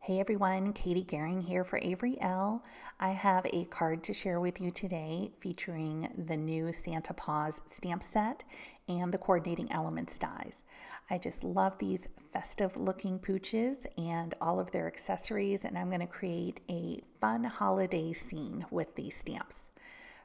Hey everyone, Katie Gehring here for Avery L. I have a card to share with you today featuring the new Santa Paws stamp set and the coordinating elements dies. I just love these festive looking pooches and all of their accessories, and I'm going to create a fun holiday scene with these stamps.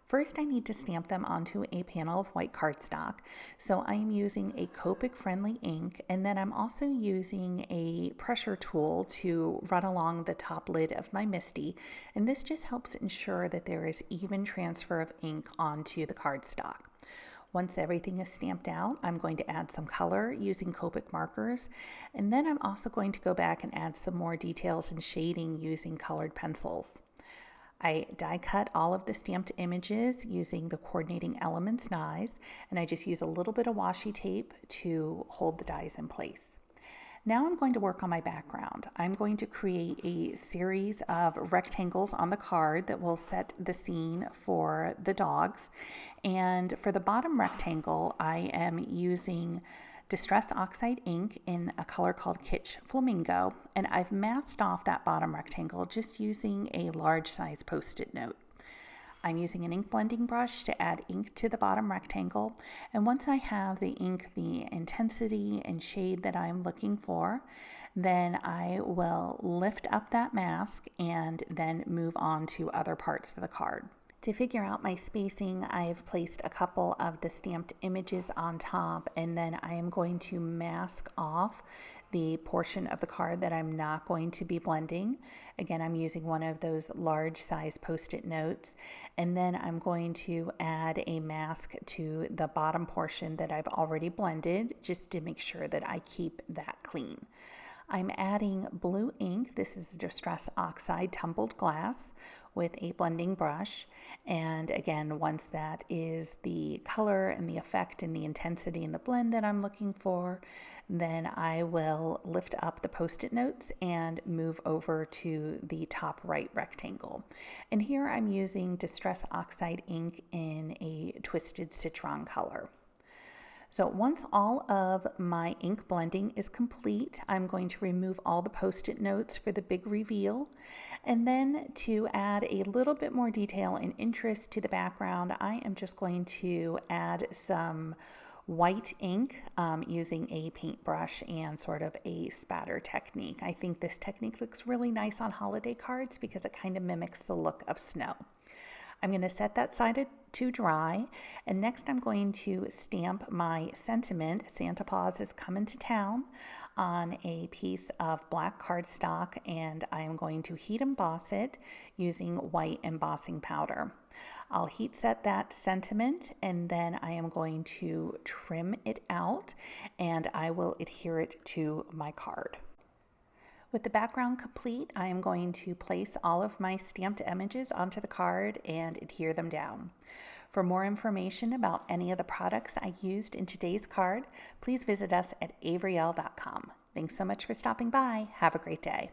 First, I need to stamp them onto a panel of white cardstock. So I am using a Copic-friendly ink, and then I'm also using a pressure tool to run along the top lid of my MISTI, and this just helps ensure that there is even transfer of ink onto the cardstock. Once everything is stamped out, I'm going to add some color using Copic markers, and then I'm also going to go back and add some more details and shading using colored pencils. I die cut all of the stamped images using the coordinating elements dies, and I just use a little bit of washi tape to hold the dies in place. Now I'm going to work on my background. I'm going to create a series of rectangles on the card that will set the scene for the dogs. And for the bottom rectangle, I am using Distress Oxide ink in a color called Kitsch Flamingo, and I've masked off that bottom rectangle just using a large size post-it note. I'm using an ink blending brush to add ink to the bottom rectangle, and once I have the ink the intensity and shade that I'm looking for, then I will lift up that mask and then move on to other parts of the card. To figure out my spacing, I've placed a couple of the stamped images on top, and then I am going to mask off the portion of the card that I'm not going to be blending. Again, I'm using one of those large size post-it notes, and then I'm going to add a mask to the bottom portion that I've already blended just to make sure that I keep that clean. I'm adding blue ink. This is Distress Oxide tumbled glass with a blending brush. And again, once that is the color and the effect and the intensity and the blend that I'm looking for, then I will lift up the post-it notes and move over to the top right rectangle. And here I'm using Distress Oxide ink in a twisted citron color. So once all of my ink blending is complete, I'm going to remove all the post-it notes for the big reveal. And then to add a little bit more detail and interest to the background, I am just going to add some white ink using a paintbrush and sort of a spatter technique. I think this technique looks really nice on holiday cards because it kind of mimics the look of snow. I'm going to set that side to dry, and next I'm going to stamp my sentiment, Santa Paws is coming to town, on a piece of black cardstock, and I am going to heat emboss it using white embossing powder. I'll heat set that sentiment, and then I am going to trim it out, and I will adhere it to my card. With the background complete, I am going to place all of my stamped images onto the card and adhere them down. For more information about any of the products I used in today's card, please visit us at averyl.com. Thanks so much for stopping by. Have a great day.